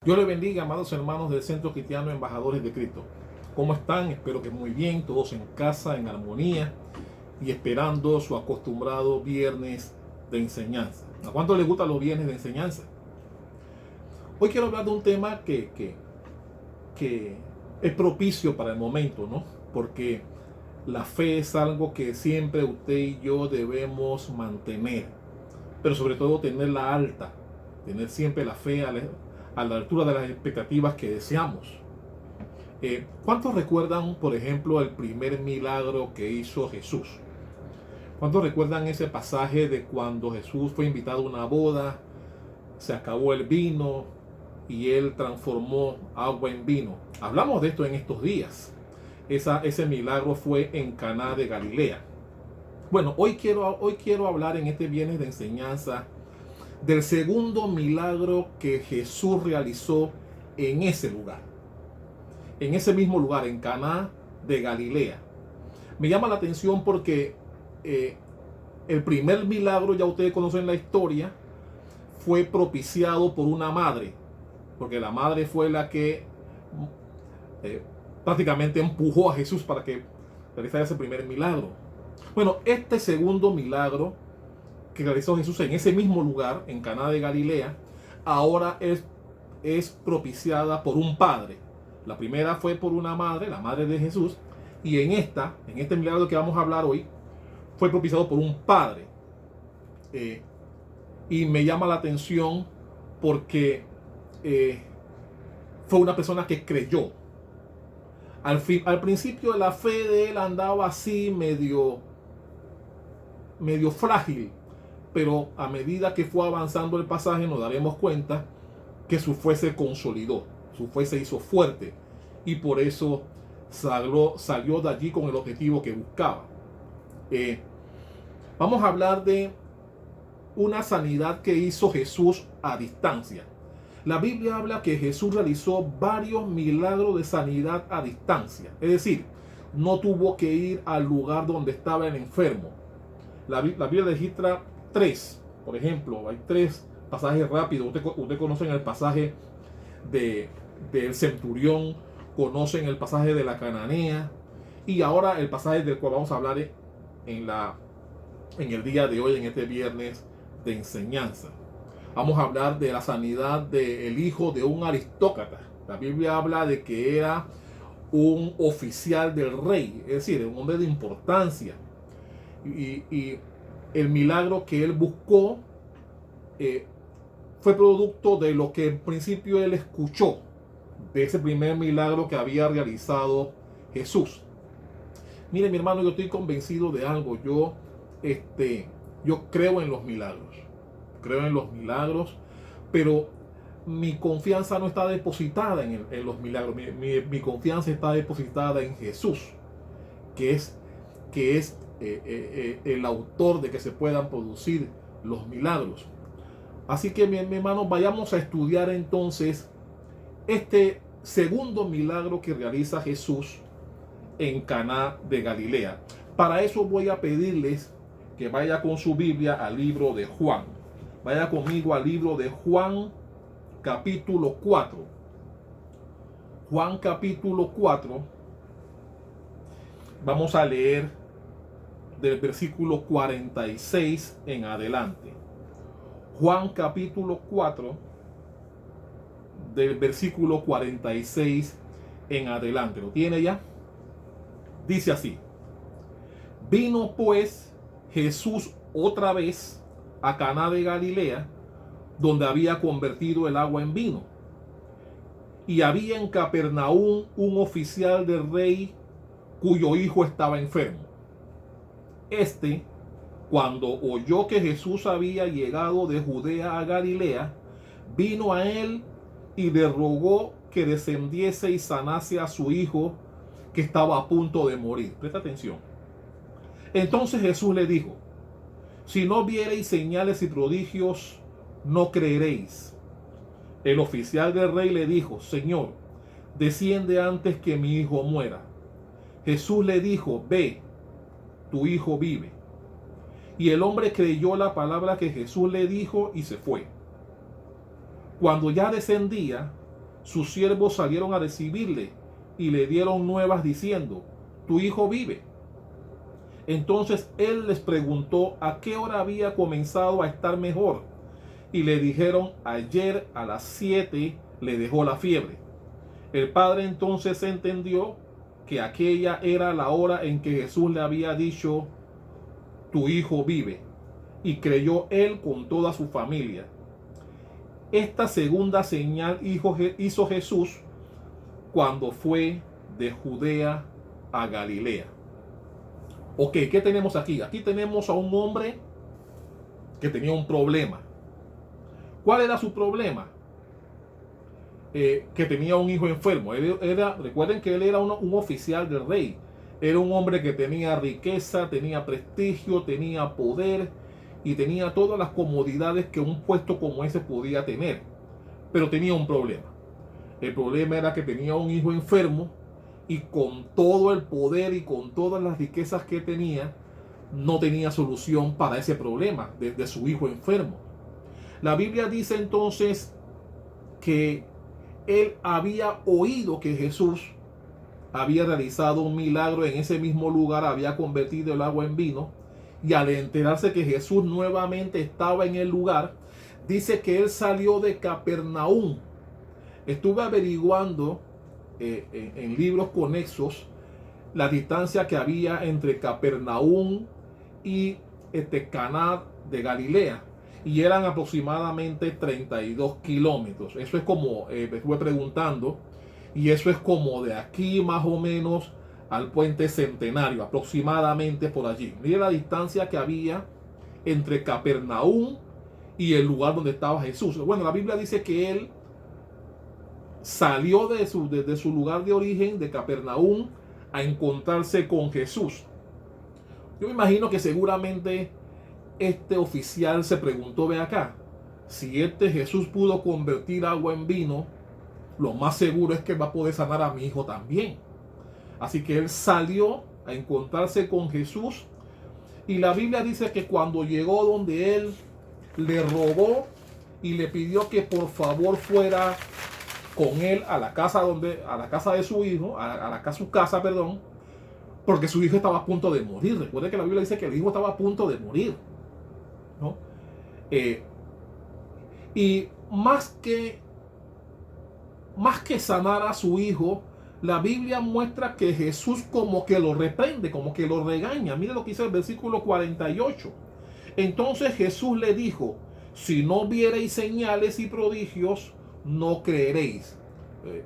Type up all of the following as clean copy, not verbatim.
Dios les bendiga, amados hermanos del Centro Cristiano Embajadores de Cristo. ¿Cómo están? Espero que muy bien, todos en casa, en armonía y esperando su acostumbrado viernes de enseñanza. ¿A cuánto les gustan los viernes de enseñanza? Hoy quiero hablar de un tema que es propicio para el momento, ¿no? Porque la fe es algo que siempre usted y yo debemos mantener, pero sobre todo tenerla alta, tener siempre la fe a la altura de las expectativas que deseamos. ¿Cuántos recuerdan, por ejemplo, el primer milagro que hizo Jesús? ¿Cuántos recuerdan ese pasaje de cuando Jesús fue invitado a una boda, se acabó el vino y él transformó agua en vino? Hablamos de esto en estos días. Ese milagro fue en Caná de Galilea. Bueno, hoy quiero hablar en este viernes de enseñanza del segundo milagro que Jesús realizó en ese lugar. En ese mismo lugar, en Caná de Galilea. Me llama la atención porque el primer milagro, ya ustedes conocen la historia, fue propiciado por una madre, porque la madre fue la que prácticamente empujó a Jesús para que realizara ese primer milagro. Bueno, este segundo milagro que realizó Jesús en ese mismo lugar, en Caná de Galilea, ahora es propiciada por un padre. La primera fue por una madre, la madre de Jesús, y en este milagro que vamos a hablar hoy, fue propiciado por un padre. Y me llama la atención porque fue una persona que creyó. Al principio la fe de él andaba así medio frágil, pero a medida que fue avanzando el pasaje nos daremos cuenta que su fe se consolidó, su fe se hizo fuerte y por eso salió de allí con el objetivo que buscaba. Vamos a hablar de una sanidad que hizo Jesús a distancia. La Biblia habla que Jesús realizó varios milagros de sanidad a distancia, es decir, no tuvo que ir al lugar donde estaba el enfermo. La Biblia registra tres, por ejemplo, hay tres pasajes rápidos. Usted conocen el pasaje del centurión, conocen el pasaje de la cananea y ahora el pasaje del cual vamos a hablar en el día de hoy, en este viernes de enseñanza. Vamos a hablar de la sanidad del hijo de un aristócrata. La Biblia habla de que era un oficial del rey, es decir, un hombre de importancia. Y el milagro que él buscó fue producto de lo que en principio él escuchó, de ese primer milagro que había realizado Jesús. Mire, mi hermano, yo estoy convencido de algo. Yo creo en los milagros. Creo en los milagros, pero mi confianza no está depositada en los milagros. Mi confianza está depositada en Jesús, que es el autor de que se puedan producir los milagros. Así que mi hermano, vayamos a estudiar entonces este segundo milagro que realiza Jesús en Caná de Galilea. Para eso voy a pedirles que vaya con su Biblia al libro de Juan. Vaya conmigo al libro de Juan capítulo 4. Juan capítulo 4. Vamos a leer del versículo 46 en adelante. Juan capítulo 4, del versículo 46 en adelante. ¿Lo tiene ya? Dice así: vino pues Jesús otra vez a Caná de Galilea, donde había convertido el agua en vino. Y había en Capernaum un oficial del rey cuyo hijo estaba enfermo. Cuando oyó que Jesús había llegado de Judea a Galilea, vino a él y le rogó que descendiese y sanase a su hijo, que estaba a punto de morir. Presta atención. Entonces Jesús le dijo: si no viereis señales y prodigios, no creeréis. El oficial del rey le dijo: Señor, desciende antes que mi hijo muera. Jesús le dijo: ve, tu hijo vive. Y el hombre creyó la palabra que Jesús le dijo y se fue. Cuando ya descendía, sus siervos salieron a recibirle y le dieron nuevas diciendo: tu hijo vive. Entonces él les preguntó a qué hora había comenzado a estar mejor, y le dijeron: ayer a las 7 le dejó la fiebre. El padre entonces entendió que aquella era la hora en que Jesús le había dicho: tu hijo vive, y creyó él con toda su familia. Esta segunda señal hizo Jesús cuando fue de Judea a Galilea. Ok, ¿qué tenemos aquí? Aquí tenemos a un hombre que tenía un problema. ¿Cuál era su problema? Que tenía un hijo enfermo. Recuerden que él era un oficial del rey. Era un hombre que tenía riqueza, tenía prestigio, tenía poder y tenía todas las comodidades que un puesto como ese podía tener. Pero tenía un problema. El problema era que tenía un hijo enfermo, y con todo el poder y con todas las riquezas que tenía, no tenía solución para ese problema de su hijo enfermo. La Biblia dice entonces que él había oído que Jesús había realizado un milagro en ese mismo lugar, había convertido el agua en vino, y al enterarse que Jesús nuevamente estaba en el lugar, dice que él salió de Capernaum. Estuve averiguando en libros conexos la distancia que había entre Capernaum y Caná de Galilea, y eran aproximadamente 32 kilómetros. Eso es como, me estuve preguntando, y eso es como de aquí más o menos al puente Centenario, aproximadamente por allí. Mire la distancia que había entre Capernaum y el lugar donde estaba Jesús. Bueno, la Biblia dice que él salió desde su lugar de origen, de Capernaum, a encontrarse con Jesús. Yo me imagino que seguramente este oficial se preguntó: ve acá, si Jesús pudo convertir agua en vino, lo más seguro es que va a poder sanar a mi hijo también. Así que él salió a encontrarse con Jesús, y la Biblia dice que cuando llegó donde él, le rogó y le pidió que por favor fuera con él a la casa de su hijo, su casa, porque su hijo estaba a punto de morir. Recuerde que la Biblia dice que el hijo estaba a punto de morir, ¿no? Y más que sanar a su hijo, la Biblia muestra que Jesús como que lo reprende, como que lo regaña. Mire lo que dice el versículo 48. Entonces Jesús le dijo: si no viereis señales y prodigios, no creeréis.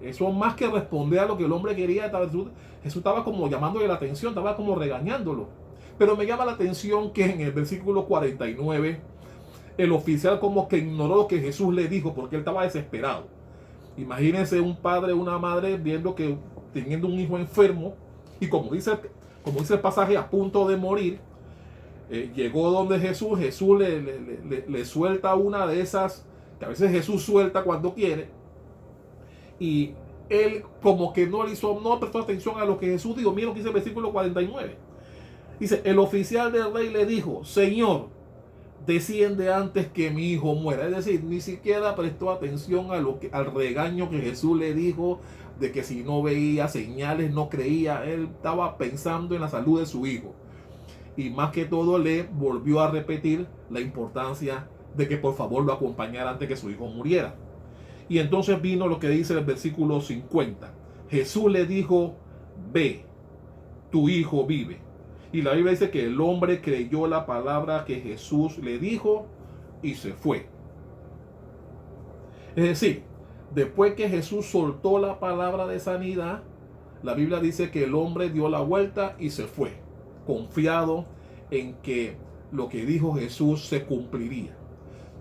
Eso más que responder a lo que el hombre quería. Jesús estaba como llamándole la atención, estaba como regañándolo. Pero me llama la atención que en el versículo 49 el oficial como que ignoró lo que Jesús le dijo, porque él estaba desesperado. Imagínense un padre o una madre teniendo un hijo enfermo, y como dice el pasaje, a punto de morir. Llegó donde Jesús le suelta una de esas que a veces Jesús suelta cuando quiere, y él como que no prestó atención a lo que Jesús dijo. Miren lo que dice el versículo 49. Dice: el oficial del rey le dijo: Señor, desciende antes que mi hijo muera. Es decir, ni siquiera prestó atención al regaño que Jesús le dijo, de que si no veía señales no creía. Él estaba pensando en la salud de su hijo, y más que todo le volvió a repetir la importancia de que por favor lo acompañara antes que su hijo muriera. Y entonces vino lo que dice el versículo 50. Jesús le dijo: ve, tu hijo vive. Y la Biblia dice que el hombre creyó la palabra que Jesús le dijo y se fue. Es decir, después que Jesús soltó la palabra de sanidad, la Biblia dice que el hombre dio la vuelta y se fue, confiado en que lo que dijo Jesús se cumpliría.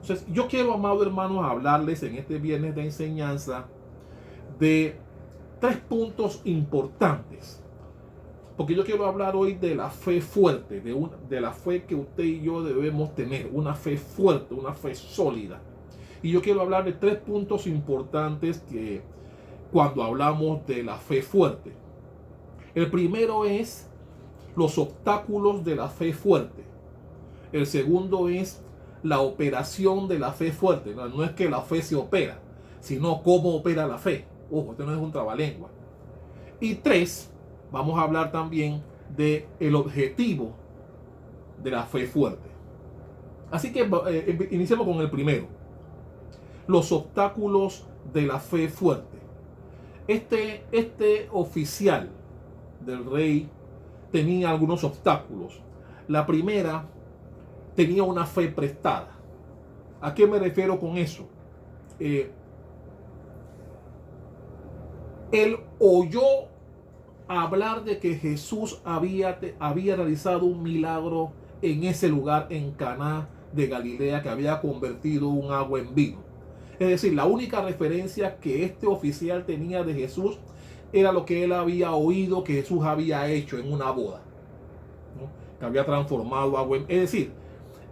Entonces, yo quiero, amados hermanos, hablarles en este viernes de enseñanza de 3 puntos importantes. Porque yo quiero hablar hoy de la fe fuerte, de la fe que usted y yo debemos tener, una fe fuerte, una fe sólida. Y yo quiero hablar de 3 puntos importantes que cuando hablamos de la fe fuerte. El primero es los obstáculos de la fe fuerte. El segundo es la operación de la fe fuerte. No es que la fe se opera, sino cómo opera la fe. Ojo, este no es un trabalengua. Y 3, vamos a hablar también de el objetivo de la fe fuerte. Así que iniciemos con el primero. Los obstáculos de la fe fuerte. Este oficial del rey tenía algunos obstáculos. La primera, tenía una fe prestada. ¿A qué me refiero con eso? Él oyó hablar de que Jesús había realizado un milagro en ese lugar en Caná de Galilea, que había convertido un agua en vino. Es decir, la única referencia que este oficial tenía de Jesús era lo que él había oído que Jesús había hecho en una boda, ¿no? Que había transformado agua en... Es decir,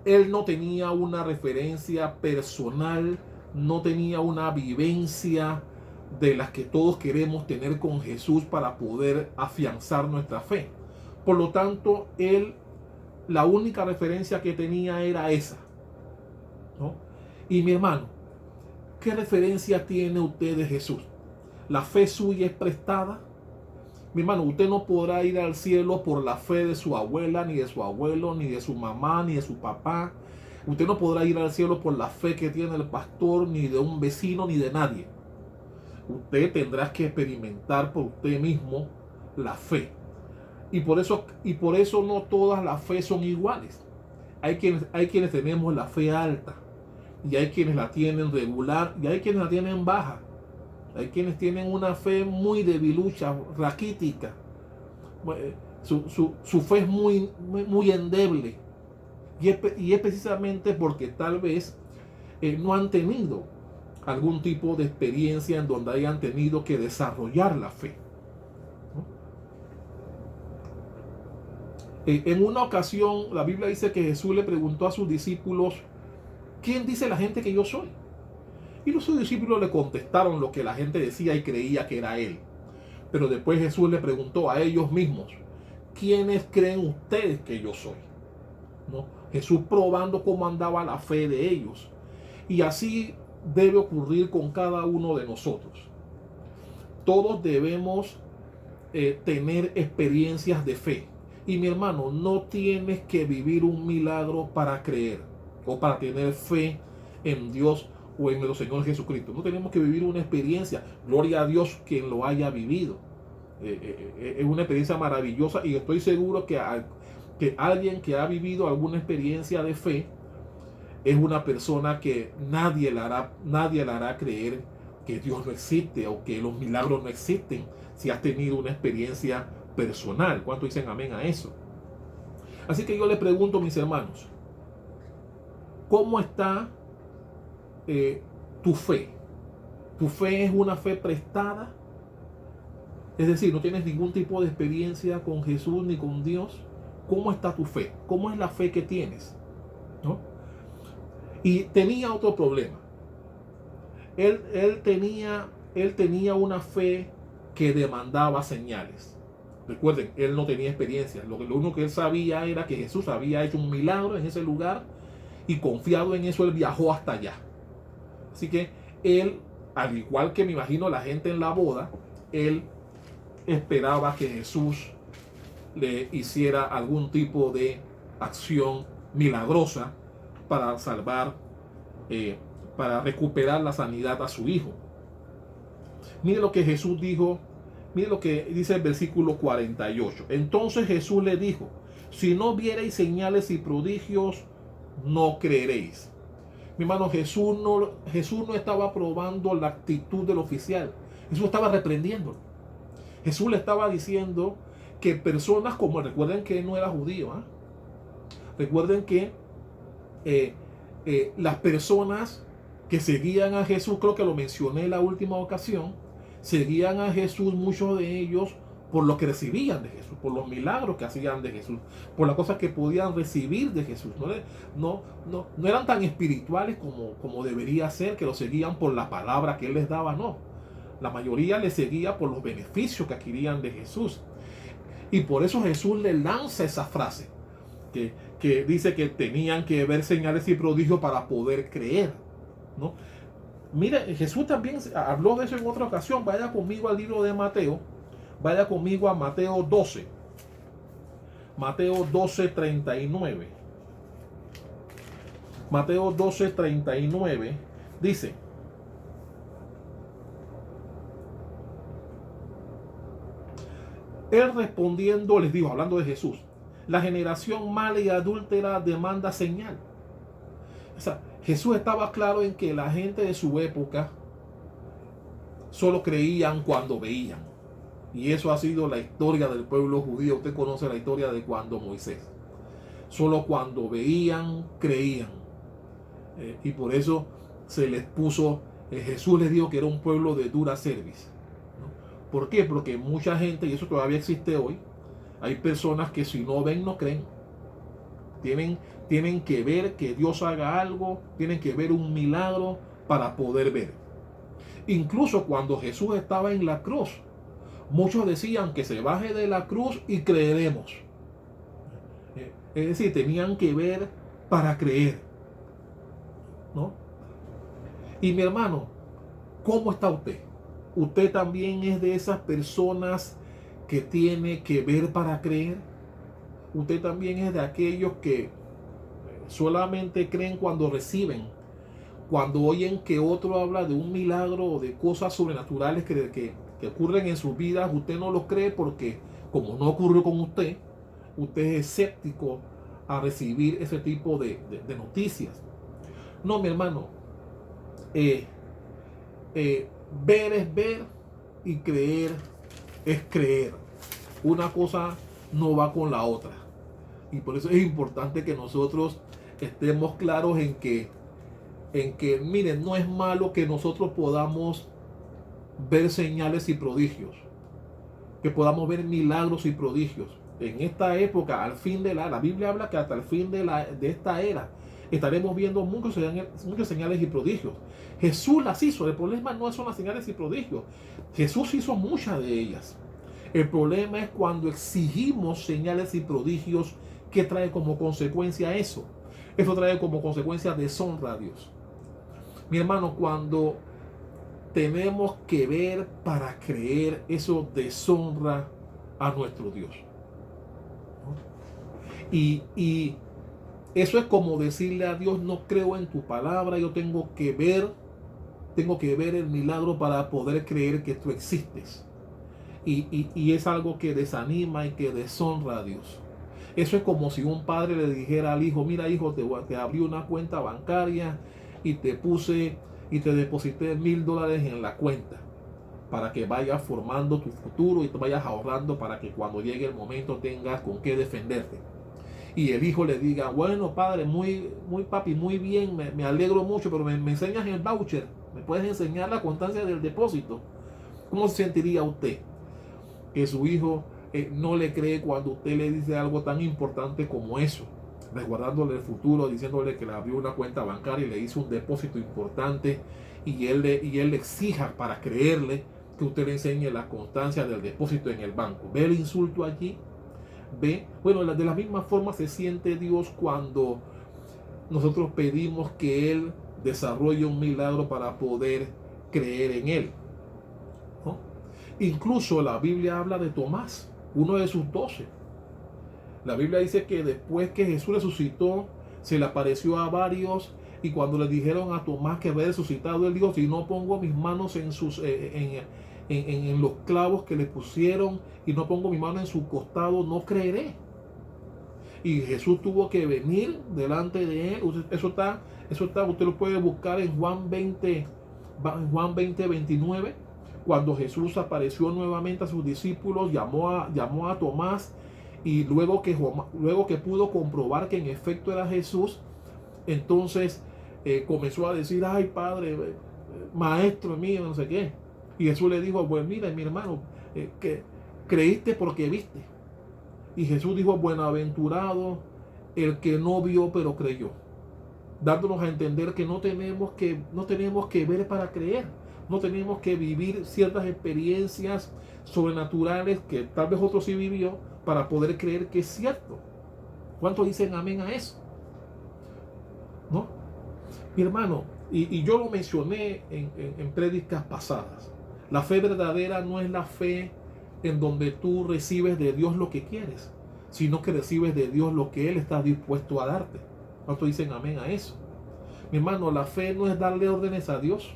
él no tenía una referencia personal, no tenía una vivencia de las que todos queremos tener con Jesús para poder afianzar nuestra fe. Por lo tanto, él, la única referencia que tenía era esa, ¿no? Y mi hermano, ¿qué referencia tiene usted de Jesús? ¿La fe suya es prestada? Mi hermano, usted no podrá ir al cielo por la fe de su abuela, ni de su abuelo, ni de su mamá, ni de su papá. Usted no podrá ir al cielo por la fe que tiene el pastor, ni de un vecino, ni de nadie. Usted tendrá que experimentar por usted mismo la fe. Y por eso no todas las fe son iguales. Hay quienes tenemos la fe alta, y hay quienes la tienen regular, y hay quienes la tienen baja. Hay quienes tienen una fe muy debilucha, raquítica. Su fe es muy endeble. Y es precisamente porque tal vez no han tenido algún tipo de experiencia en donde hayan tenido que desarrollar la fe, ¿no? En una ocasión, la Biblia dice que Jesús le preguntó a sus discípulos: ¿quién dice la gente que yo soy? Y los discípulos le contestaron lo que la gente decía y creía que era él. Pero después Jesús le preguntó a ellos mismos: ¿quiénes creen ustedes que yo soy? ¿No? Jesús probando cómo andaba la fe de ellos. Y así debe ocurrir con cada uno de nosotros. Todos debemos tener experiencias de fe. Y mi hermano, no tienes que vivir un milagro para creer o para tener fe en Dios o en el Señor Jesucristo. No tenemos que vivir una experiencia. Gloria a Dios quien lo haya vivido. Es una experiencia maravillosa, y estoy seguro que alguien que ha vivido alguna experiencia de fe es una persona que nadie le hará creer que Dios no existe o que los milagros no existen si has tenido una experiencia personal. ¿Cuánto dicen amén a eso? Así que yo le pregunto, mis hermanos, ¿cómo está tu fe? ¿Tu fe es una fe prestada? Es decir, no tienes ningún tipo de experiencia con Jesús ni con Dios. ¿Cómo está tu fe? ¿Cómo es la fe que tienes? ¿No? Y tenía otro problema. Él tenía una fe que demandaba señales. Recuerden, él no tenía experiencia. Lo único que él sabía era que Jesús había hecho un milagro en ese lugar, y confiado en eso, él viajó hasta allá. Así que él, al igual que me imagino la gente en la boda, él esperaba que Jesús le hiciera algún tipo de acción milagrosa para salvar, para recuperar la sanidad a su hijo. Mire lo que Jesús dijo. Mire lo que dice el versículo 48. Entonces Jesús le dijo: si no viereis señales y prodigios, no creeréis. Mi hermano, Jesús no estaba probando la actitud del oficial. Jesús estaba reprendiéndolo. Jesús le estaba diciendo que personas como, recuerden que él no era judío, ¿eh? Recuerden que las personas que seguían a Jesús, creo que lo mencioné en la última ocasión, seguían a Jesús, muchos de ellos, por lo que recibían de Jesús, por los milagros que hacían de Jesús, por las cosas que podían recibir de Jesús. No eran tan espirituales como debería ser, que lo seguían por la palabra que él les daba, no. La mayoría le seguía por los beneficios que adquirían de Jesús. Y por eso Jesús le lanza esa frase, que dice que tenían que ver señales y prodigios para poder creer, ¿no? Mire, Jesús también habló de eso en otra ocasión. Vaya conmigo al libro de Mateo. Vaya conmigo a Mateo 12. Mateo 12:39. Mateo 12:39 dice: Él respondiendo les dijo, hablando de Jesús, la generación mala y adúltera demanda señal. O sea, Jesús estaba claro en que la gente de su época solo creían cuando veían. Y eso ha sido la historia del pueblo judío. Usted conoce la historia de cuando Moisés. Solo cuando veían, creían. Y por eso se les puso, Jesús les dijo que era un pueblo de dura cerviz. ¿No? ¿Por qué? Porque mucha gente, y eso todavía existe hoy, hay personas que si no ven, no creen. Tienen que ver que Dios haga algo, tienen que ver un milagro para poder ver. Incluso cuando Jesús estaba en la cruz, muchos decían que se baje de la cruz y creeremos. Es decir, tenían que ver para creer, ¿no? Y mi hermano, ¿cómo está usted? ¿Usted también es de esas personas que tiene que ver para creer? ¿Usted también es de aquellos que solamente creen cuando reciben? Cuando oyen que otro habla de un milagro o de cosas sobrenaturales que ocurren en sus vidas, usted no lo cree porque como no ocurrió con usted, usted es escéptico a recibir ese tipo de noticias. No, mi hermano, ver es ver y creer es creer. Una cosa no va con la otra. Y por eso es importante que nosotros estemos claros en que, miren, no es malo que nosotros podamos ver señales y prodigios, que podamos ver milagros y prodigios. En esta época, al fin de la Biblia habla que hasta el fin de esta era estaremos viendo muchas señales y prodigios. Jesús las hizo. El problema no son las señales y prodigios. Jesús hizo muchas de ellas. El problema es cuando exigimos señales y prodigios. ¿Qué trae como consecuencia eso? Eso trae como consecuencia deshonra a Dios. Mi hermano, cuando tenemos que ver para creer, eso deshonra a nuestro Dios. Y eso es como decirle a Dios, no creo en tu palabra, yo tengo que ver el milagro para poder creer que tú existes. Y es algo que desanima y que deshonra a Dios. Eso es como si un padre le dijera al hijo, mira hijo, te abrí una cuenta bancaria y te deposité $1,000 en la cuenta para que vayas formando tu futuro y te vayas ahorrando para que cuando llegue el momento tengas con qué defenderte. Y el hijo le diga, bueno padre, muy papi, muy bien, me alegro mucho, pero me enseñas el voucher, me puedes enseñar la constancia del depósito. ¿Cómo se sentiría usted? Que su hijo no le cree cuando usted le dice algo tan importante como eso, resguardándole el futuro, diciéndole que le abrió una cuenta bancaria y le hizo un depósito importante, y él le exija para creerle que usted le enseñe la constancia del depósito en el banco. ¿Ve el insulto allí? ¿Ve? Bueno, de la misma forma se siente Dios cuando nosotros pedimos que Él desarrolle un milagro para poder creer en Él, ¿no? Incluso la Biblia habla de Tomás, uno de sus 12. La Biblia dice que después que Jesús resucitó, se le apareció a varios, y cuando le dijeron a Tomás que había resucitado, él dijo, si no pongo mis manos en los clavos que le pusieron y no pongo mi mano en su costado, no creeré. Y Jesús tuvo que venir delante de él. Eso está, usted lo puede buscar en Juan 20:29. Cuando Jesús apareció nuevamente a sus discípulos, llamó a Tomás, y luego que pudo comprobar que en efecto era Jesús, entonces comenzó a decir, ay Padre, maestro mío, no sé qué. Y Jesús le dijo, pues mira mi hermano, que creíste porque viste. Y Jesús dijo, buenaventurado el que no vio pero creyó, dándonos a entender que no tenemos que ver para creer. No tenemos que vivir ciertas experiencias sobrenaturales que tal vez otro sí vivió para poder creer que es cierto. ¿Cuántos dicen amén a eso? ¿No? Mi hermano, Y yo lo mencioné en prédicas pasadas. La fe verdadera no es la fe en donde tú recibes de Dios lo que quieres, sino que recibes de Dios lo que Él está dispuesto a darte. ¿Cuántos dicen amén a eso? Mi hermano, la fe no es darle órdenes a Dios.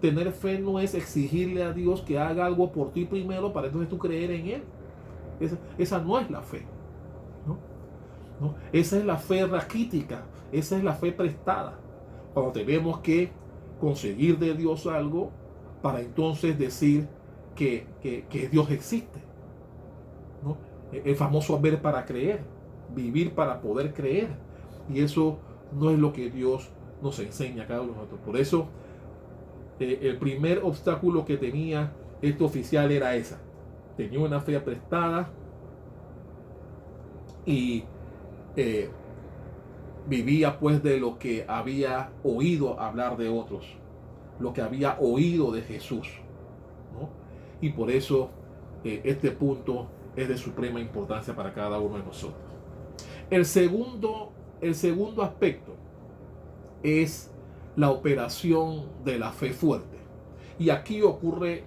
Tener fe no es exigirle a Dios que haga algo por ti primero para entonces tú creer en Él. Esa no es la fe, ¿no? ¿No? Esa es la fe raquítica, esa es la fe prestada. Cuando tenemos que conseguir de Dios algo para entonces decir que Dios existe, ¿no? El famoso ver para creer, vivir para poder creer. Y eso no es lo que Dios nos enseña a cada uno de nosotros. Por eso, el primer obstáculo que tenía este oficial era esa. Tenía una fe prestada y vivía pues de lo que había oído hablar de otros, lo que había oído de Jesús, ¿no? Y por eso este punto es de suprema importancia para cada uno de nosotros. El segundo aspecto es la operación de la fe fuerte. Y aquí ocurrió,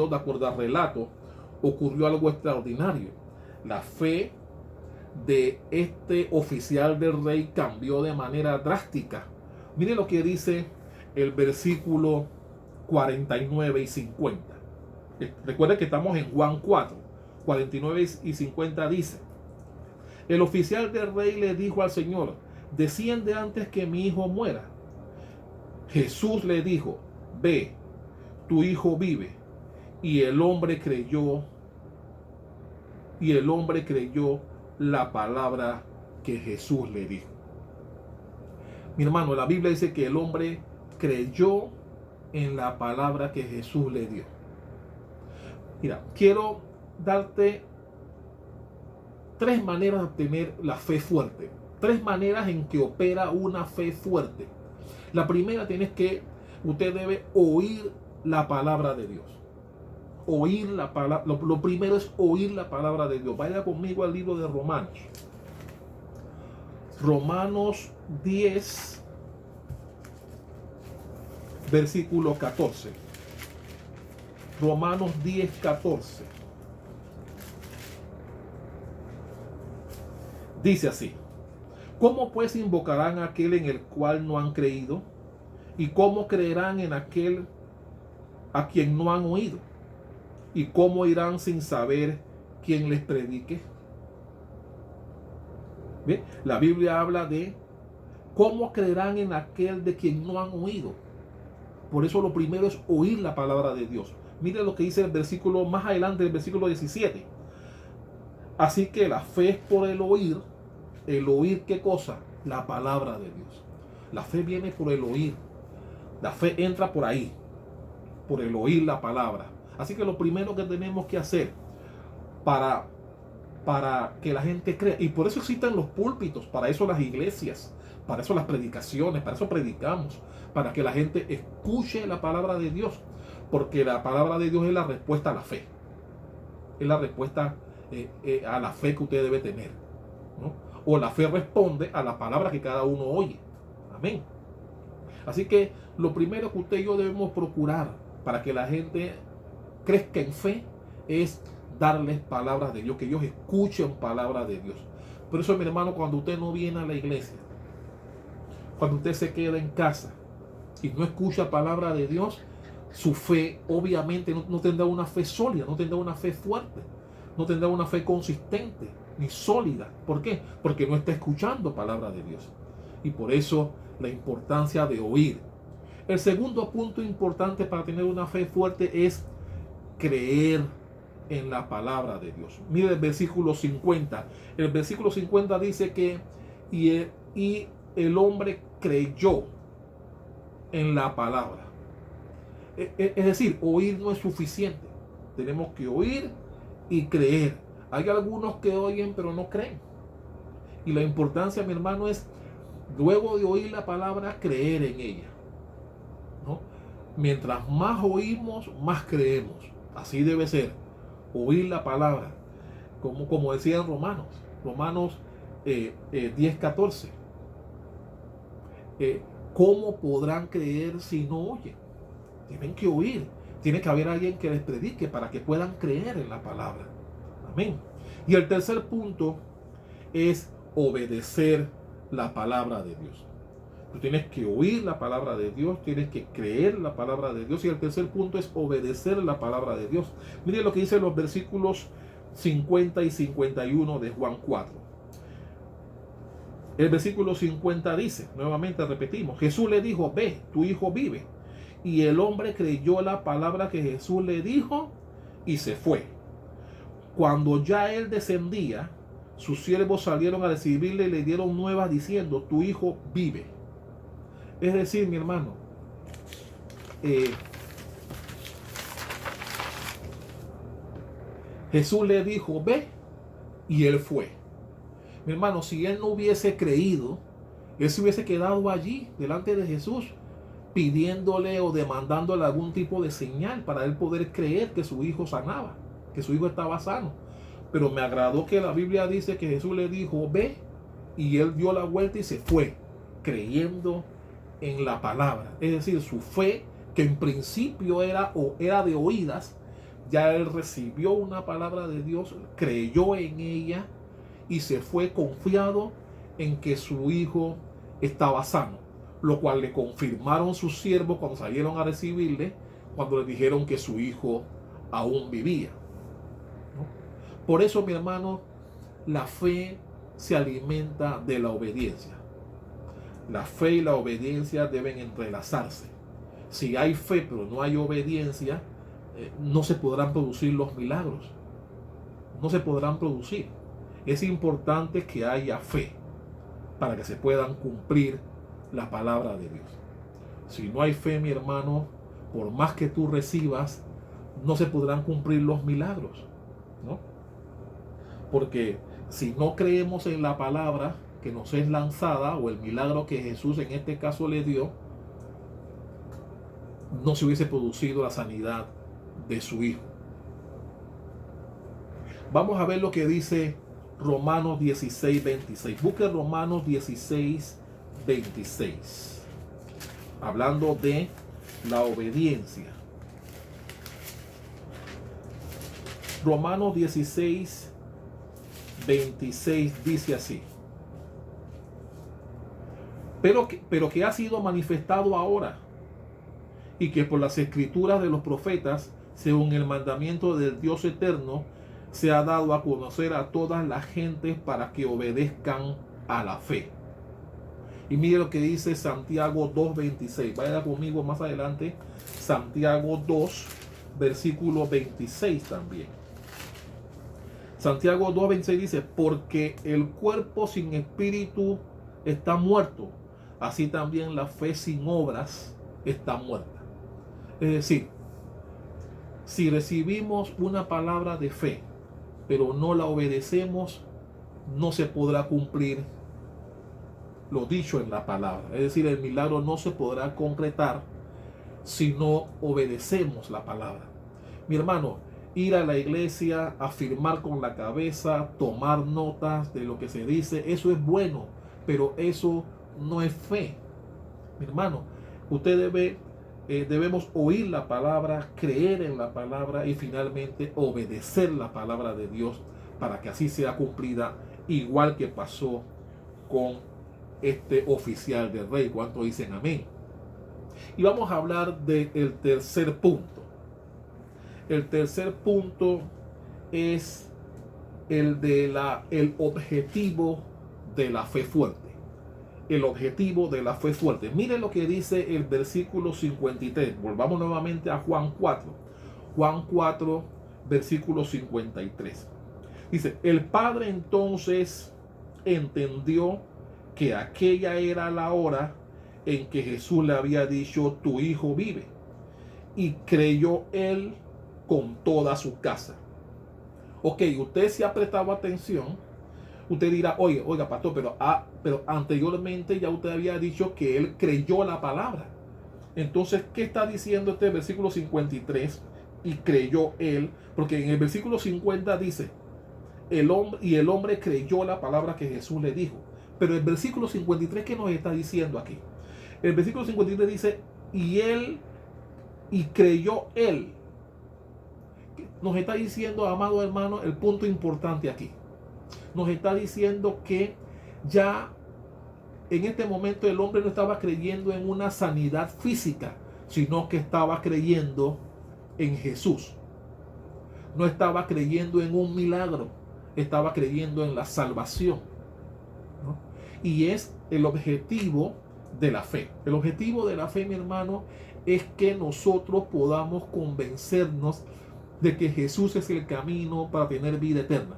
de acuerdo al relato, ocurrió algo extraordinario. La fe de este oficial del rey cambió de manera drástica. Mire lo que dice el versículo 49 y 50. Recuerde que estamos en Juan 4, 49 y 50 dice: el oficial del rey le dijo al Señor: desciende antes que mi hijo muera. Jesús le dijo: ve, tu hijo vive. Y el hombre creyó la palabra que Jesús le dijo. Mi hermano, la Biblia dice que el hombre creyó en la palabra que Jesús le dio. Mira, quiero darte 3 maneras de obtener la fe fuerte. 3 maneras en que opera una fe fuerte. La primera, usted debe oír la palabra de Dios. Oír la palabra. Lo primero es oír la palabra de Dios. Vaya conmigo al libro de Romanos. Romanos 10, versículo 14. Romanos 10, 14. Dice así: ¿cómo pues invocarán a aquel en el cual no han creído? ¿Y cómo creerán en aquel a quien no han oído? ¿Y cómo irán sin saber quién les predique? ¿Ve? La Biblia habla de cómo creerán en aquel de quien no han oído. Por eso lo primero es oír la palabra de Dios. Mire lo que dice el versículo más adelante, el versículo 17. Así que la fe es por el oír. ¿El oír qué cosa? La palabra de Dios. La fe viene por el oír. La fe entra por ahí, por el oír la palabra. Así que lo primero que tenemos que hacer para que la gente crea, y por eso existen los púlpitos, para eso las iglesias, para eso las predicaciones, para eso predicamos, para que la gente escuche la palabra de Dios, porque la palabra de Dios es la respuesta a la fe, es la respuesta a la fe que usted debe tener, ¿no? O la fe responde a la palabra que cada uno oye. Amén. Así que lo primero que usted y yo debemos procurar para que la gente crezca en fe es darles palabras de Dios, que ellos escuchen palabras de Dios. Por eso, mi hermano, cuando usted no viene a la iglesia, cuando usted se queda en casa y no escucha palabra de Dios, su fe obviamente no tendrá una fe sólida, no tendrá una fe fuerte, no tendrá una fe consistente ni sólida. ¿Por qué? Porque no está escuchando palabra de Dios. Y por eso la importancia de oír. El segundo punto importante para tener una fe fuerte es creer en la palabra de Dios. Mire el versículo 50. El versículo 50 dice que y el hombre creyó en la palabra. Es decir, oír no es suficiente. Tenemos que oír y creer. Hay algunos que oyen pero no creen. Y la importancia, mi hermano, es luego de oír la palabra, creer en ella, ¿no? Mientras más oímos, más creemos. Así debe ser. Oír la palabra. Como decía en Romanos 10, 14. ¿cómo podrán creer si no oyen? Tienen que oír. Tiene que haber alguien que les predique para que puedan creer en la palabra. Amén. Y el tercer punto es obedecer la palabra de Dios. Tú tienes que oír la palabra de Dios, tienes que creer la palabra de Dios. Y el tercer punto es obedecer la palabra de Dios. Miren lo que dicen los versículos 50 y 51 de Juan 4. El versículo 50 dice, nuevamente repetimos, Jesús le dijo, ve, tu hijo vive. Y el hombre creyó la palabra que Jesús le dijo y se fue. Cuando ya él descendía, sus siervos salieron a recibirle y le dieron nuevas diciendo, tu hijo vive. Es decir, mi hermano, Jesús le dijo, ve, y él fue. Mi hermano, si él no hubiese creído, él se hubiese quedado allí delante de Jesús, pidiéndole o demandándole algún tipo de señal para él poder creer que su hijo sanaba, que su hijo estaba sano. Pero me agradó que la Biblia dice que Jesús le dijo, ve, y él dio la vuelta y se fue, creyendo en la palabra. Es decir, su fe, que en principio era de oídas, ya él recibió una palabra de Dios, creyó en ella y se fue confiado en que su hijo estaba sano, lo cual le confirmaron sus siervos cuando salieron a recibirle, cuando le dijeron que su hijo aún vivía. Por eso, mi hermano, la fe se alimenta de la obediencia. La fe y la obediencia deben entrelazarse. Si hay fe pero no hay obediencia, no se podrán producir los milagros. No se podrán producir. Es importante que haya fe para que se puedan cumplir la palabra de Dios. Si no hay fe, mi hermano, por más que tú recibas, no se podrán cumplir los milagros, ¿no? Porque si no creemos en la palabra que nos es lanzada, o el milagro que Jesús en este caso le dio, no se hubiese producido la sanidad de su hijo. Vamos a ver lo que dice Romanos 16, 26. Busque Romanos 16, 26. Hablando de la obediencia. Romanos 16, 26 dice así. Pero que ha sido manifestado ahora, y que por las escrituras de los profetas, según el mandamiento del Dios eterno, se ha dado a conocer a todas las gentes para que obedezcan a la fe. Y mire lo que dice Santiago 2:26. Vaya conmigo más adelante. Santiago 2, versículo 26 también. Santiago 2:26 dice, porque el cuerpo sin espíritu está muerto, así también la fe sin obras está muerta. Es decir, si recibimos una palabra de fe, pero no la obedecemos, no se podrá cumplir lo dicho en la palabra. Es decir, el milagro no se podrá concretar si no obedecemos la palabra. Mi hermano, ir a la iglesia, afirmar con la cabeza, tomar notas de lo que se dice, eso es bueno, pero eso no es fe. Mi hermano, debemos oír la palabra, creer en la palabra y finalmente obedecer la palabra de Dios para que así sea cumplida, igual que pasó con este oficial del rey. ¿Cuánto dicen amén? Y vamos a hablar del tercer punto. El tercer punto es el objetivo de la fe fuerte. El objetivo de la fe fuerte. Miren lo que dice el versículo 53. Volvamos nuevamente a Juan 4. Juan 4, versículo 53. Dice, el Padre entonces entendió que aquella era la hora en que Jesús le había dicho, tu hijo vive. Y creyó él con toda su casa. Ok, usted se ha prestado atención. Usted dirá, oiga, pastor, pero anteriormente ya usted había dicho que él creyó la palabra. Entonces, ¿qué está diciendo este versículo 53? Y creyó él, porque en el versículo 50 dice, el hombre creyó la palabra que Jesús le dijo. Pero el versículo 53, ¿qué nos está diciendo aquí? El versículo 53 dice, y creyó él. Nos está diciendo, amado hermano, el punto importante aquí. Nos está diciendo que ya en este momento el hombre no estaba creyendo en una sanidad física, sino que estaba creyendo en Jesús. No estaba creyendo en un milagro, estaba creyendo en la salvación, ¿no? Y es el objetivo de la fe. El objetivo de la fe, mi hermano, es que nosotros podamos convencernos de que Jesús es el camino para tener vida eterna.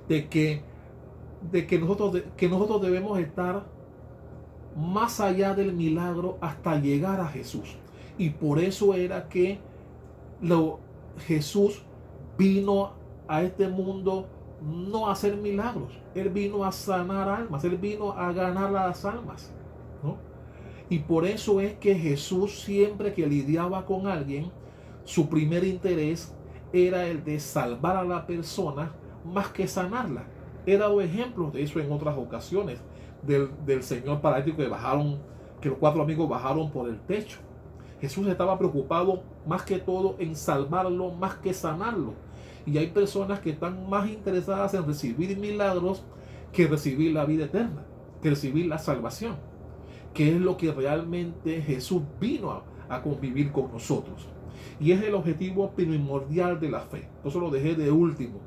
De que nosotros debemos estar más allá del milagro hasta llegar a Jesús. Y por eso era que Jesús vino a este mundo no a hacer milagros. Él vino a sanar almas. Él vino a ganar las almas, ¿no? Y por eso es que Jesús, siempre que lidiaba con alguien, su primer interés era el de salvar a la persona más que sanarla. He dado ejemplos de eso en otras ocasiones, del señor paralítico que los 4 amigos bajaron por el techo. Jesús estaba preocupado más que todo en salvarlo más que sanarlo. Y hay personas que están más interesadas en recibir milagros que recibir la vida eterna, que recibir la salvación, que es lo que realmente Jesús vino a convivir con nosotros. Y es el objetivo primordial de la fe. Entonces lo dejé de último,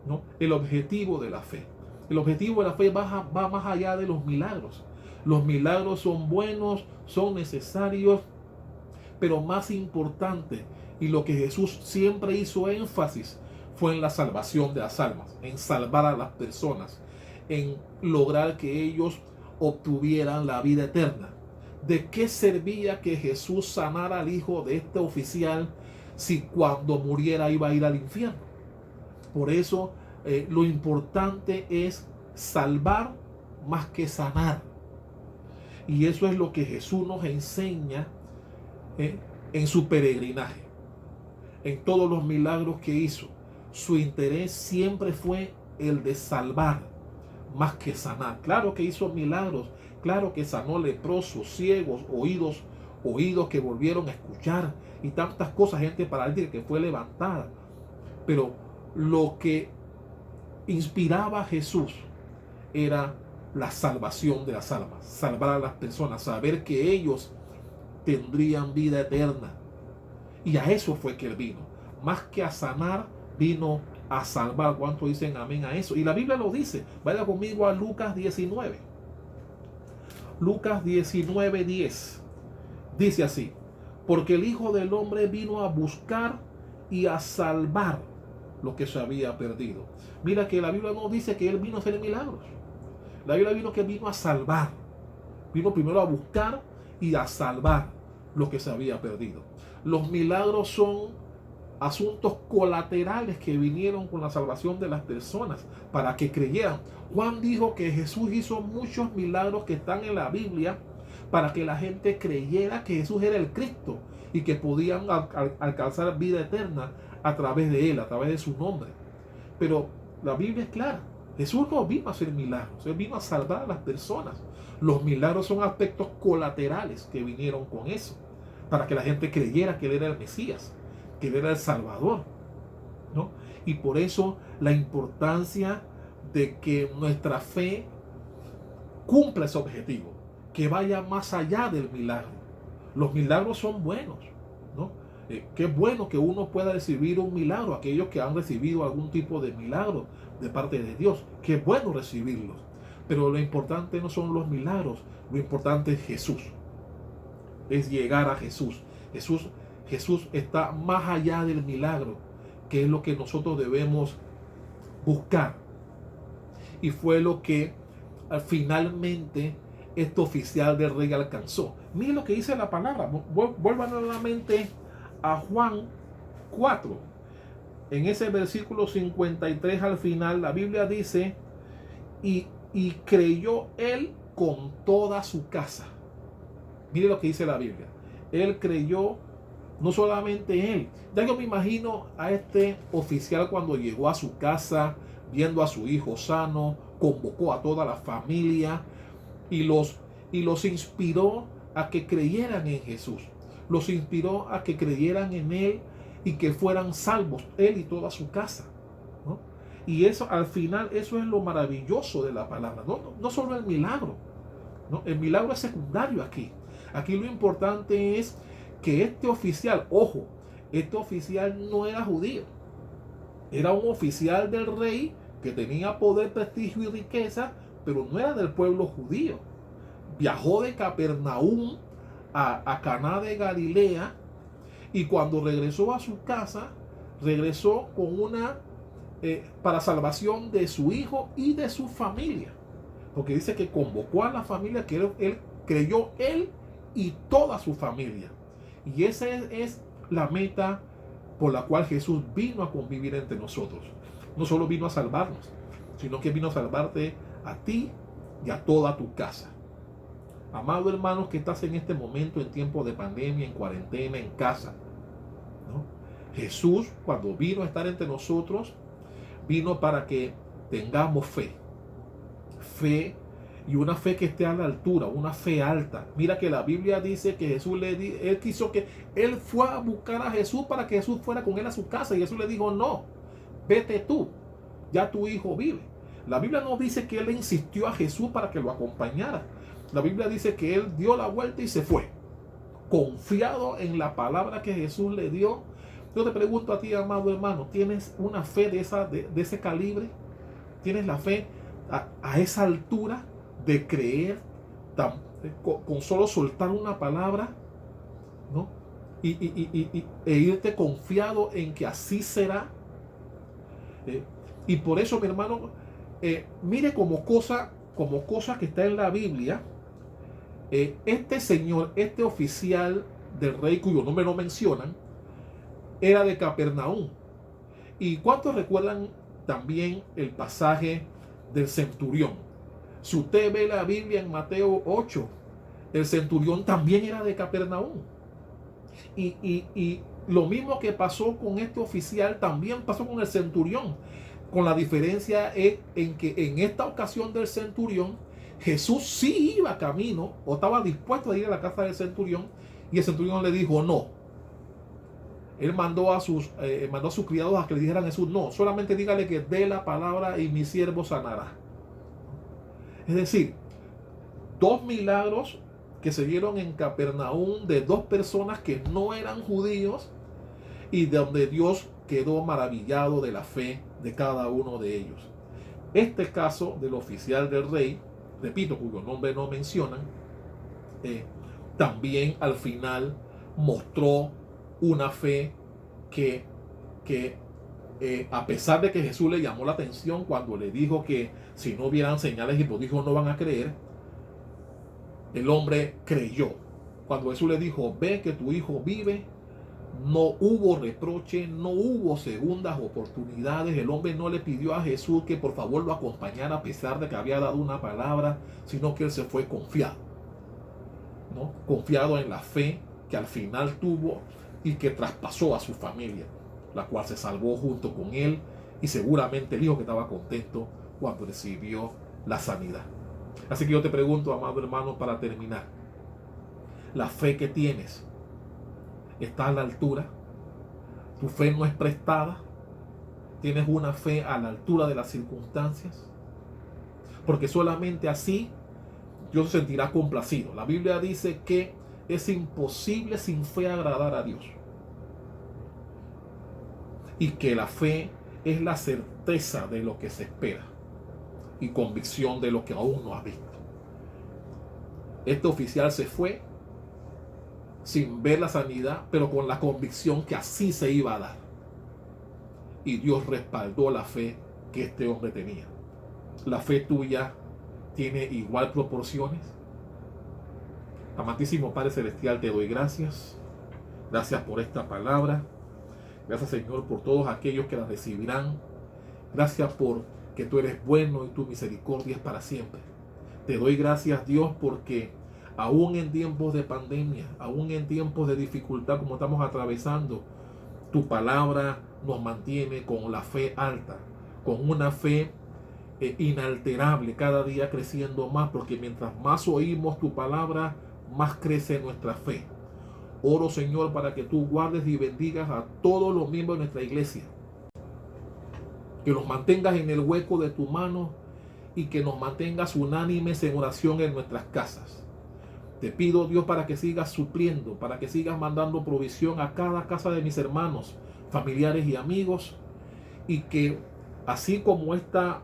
¿no? El objetivo de la fe. El objetivo de la fe va más allá de los milagros. Los milagros son buenos, son necesarios, pero más importante, y lo que Jesús siempre hizo énfasis, fue en la salvación de las almas, en salvar a las personas, en lograr que ellos obtuvieran la vida eterna. ¿De qué servía que Jesús sanara al hijo de este oficial si cuando muriera iba a ir al infierno? Por eso lo importante es salvar más que sanar. Y eso es lo que Jesús nos enseña en su peregrinaje, en todos los milagros que hizo. Su interés siempre fue el de salvar más que sanar. Claro que hizo milagros, claro que sanó leprosos, ciegos, oídos que volvieron a escuchar y tantas cosas, gente paralítica que fue levantada. Pero lo que inspiraba a Jesús era la salvación de las almas, salvar a las personas, saber que ellos tendrían vida eterna. Y a eso fue que él vino. Más que a sanar, vino a salvar. ¿Cuántos dicen amén a eso? Y la Biblia lo dice. Vaya conmigo a Lucas 19. Lucas 19:10. Dice así: porque el Hijo del Hombre vino a buscar y a salvar lo que se había perdido. Mira que la Biblia no dice que él vino a hacer milagros. La Biblia vino a salvar. Vino primero a buscar y a salvar lo que se había perdido. Los milagros son asuntos colaterales que vinieron con la salvación de las personas para que creyeran. Juan dijo que Jesús hizo muchos milagros que están en la Biblia para que la gente creyera que Jesús era el Cristo y que podían alcanzar vida eterna a través de él, a través de su nombre. Pero la Biblia es clara. Jesús no vino a hacer milagros, él vino a salvar a las personas. Los milagros son aspectos colaterales que vinieron con eso, para que la gente creyera que él era el Mesías, que él era el Salvador, ¿no? Y por eso la importancia de que nuestra fe cumpla ese objetivo, que vaya más allá del milagro. Los milagros son buenos, ¿no? Qué bueno que uno pueda recibir un milagro, aquellos que han recibido algún tipo de milagro de parte de Dios, qué bueno recibirlos. Pero lo importante no son los milagros, lo importante es Jesús, es llegar a Jesús. Jesús está más allá del milagro, que es lo que nosotros debemos buscar. Y fue lo que finalmente este oficial del rey alcanzó. Mire lo que dice la palabra. Vuelva nuevamente a Juan 4. En ese versículo 53 al final, la Biblia dice: y creyó él con toda su casa. Mire lo que dice la Biblia. Él creyó, no solamente él. Ya yo me imagino a este oficial cuando llegó a su casa, viendo a su hijo sano, convocó a toda la familia y los y los inspiró a que creyeran en Jesús. Los inspiró a que creyeran en Él y que fueran salvos, Él y toda su casa, ¿no? Y eso, al final, eso es lo maravilloso de la palabra. No solo el milagro, ¿no? El milagro es secundario aquí. Aquí lo importante es que este oficial, ojo, este oficial no era judío. Era un oficial del rey que tenía poder, prestigio y riqueza, pero no era del pueblo judío. Viajó de Capernaum a Caná de Galilea, y cuando regresó a su casa, regresó con para salvación de su hijo y de su familia. Porque dice que convocó a la familia, que él creyó, él y toda su familia. Y esa es la meta por la cual Jesús vino a convivir entre nosotros. No solo vino a salvarnos, sino que vino a salvarte a ti y a toda tu casa. Amado hermano que estás en este momento en tiempo de pandemia, en cuarentena, en casa, ¿no? Jesús, cuando vino a estar entre nosotros, vino para que tengamos fe. Fe, y una fe que esté a la altura, una fe alta. Mira que la Biblia dice que él quiso que él fue a buscar a Jesús para que Jesús fuera con él a su casa, y Jesús le dijo: no, vete tú, ya tu hijo vive. La Biblia no dice que él le insistió a Jesús para que lo acompañara. La Biblia dice que él dio la vuelta y se fue, confiado en la palabra que Jesús le dio. Yo te pregunto a ti, amado hermano, ¿tienes una fe de ese calibre? ¿Tienes la fe a esa altura de creer con solo soltar una palabra, ¿no? E irte confiado en que así será? Y por eso, mi hermano, mire como cosa que está en la Biblia, este señor, este oficial del rey, cuyo nombre no mencionan, era de Capernaum. ¿Y cuántos recuerdan también el pasaje del centurión? Si usted ve la Biblia en Mateo 8, el centurión también era de Capernaum. Y lo mismo que pasó con este oficial, también pasó con el centurión, con la diferencia en que en esta ocasión del centurión, Jesús sí iba camino, o estaba dispuesto a ir a la casa del centurión, y el centurión le dijo no. Él mandó a sus criados a que le dijeran a Jesús: no, solamente dígale que dé la palabra y mi siervo sanará. Es decir, dos milagros que se dieron en Capernaum de dos personas que no eran judíos, y donde Dios quedó maravillado de la fe de cada uno de ellos. Este caso del oficial del rey, repito, cuyo nombre no mencionan, también al final mostró una fe que a pesar de que Jesús le llamó la atención cuando le dijo que si no hubieran señales y prodigios no van a creer, el hombre creyó. Cuando Jesús le dijo: ve que tu hijo vive, no hubo reproche, no hubo segundas oportunidades. El hombre no le pidió a Jesús que por favor lo acompañara a pesar de que había dado una palabra, sino que él se fue confiado, ¿no? Confiado en la fe que al final tuvo y que traspasó a su familia, la cual se salvó junto con él, y seguramente el hijo que estaba contento cuando recibió la sanidad. Así que yo te pregunto, amado hermano, para terminar, ¿la fe que tienes está a la altura? ¿Tu fe no es prestada? ¿Tienes una fe a la altura de las circunstancias? Porque solamente así Dios se sentirá complacido. La Biblia dice que es imposible sin fe agradar a Dios, y que la fe es la certeza de lo que se espera y convicción de lo que aún no has visto. Este oficial se fue sin ver la sanidad, pero con la convicción que así se iba a dar, y Dios respaldó la fe que este hombre tenía. ¿La fe tuya tiene igual proporciones? Amantísimo Padre Celestial, te doy gracias. Gracias por esta palabra. Gracias, Señor, por todos aquellos que la recibirán. Gracias por que tú eres bueno y tu misericordia es para siempre. Te doy gracias, Dios, porque aún en tiempos de pandemia, aún en tiempos de dificultad como estamos atravesando, tu palabra nos mantiene con la fe alta, con una fe inalterable, cada día creciendo más, porque mientras más oímos tu palabra, más crece nuestra fe. Oro, Señor, para que tú guardes y bendigas a todos los miembros de nuestra iglesia, que los mantengas en el hueco de tu mano y que nos mantengas unánimes en oración en nuestras casas. Te pido, Dios, para que sigas supliendo, para que sigas mandando provisión a cada casa de mis hermanos, familiares y amigos, y que así como esta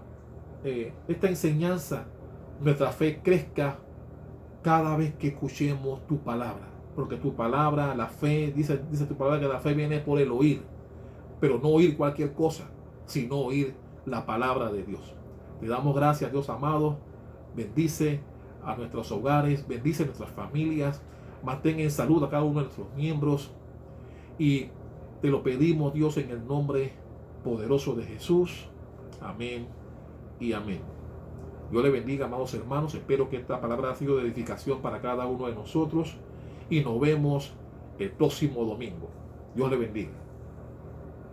enseñanza, nuestra fe crezca cada vez que escuchemos tu palabra. Porque tu palabra, la fe, dice tu palabra que la fe viene por el oír, pero no oír cualquier cosa, sino oír la palabra de Dios. Te damos gracias, Dios amado. Bendice a nuestros hogares, bendice a nuestras familias, mantén en salud a cada uno de nuestros miembros, y te lo pedimos, Dios, en el nombre poderoso de Jesús. Amén y amén. Dios le bendiga, amados hermanos. Espero que esta palabra haya sido de edificación para cada uno de nosotros, y nos vemos el próximo domingo. Dios le bendiga.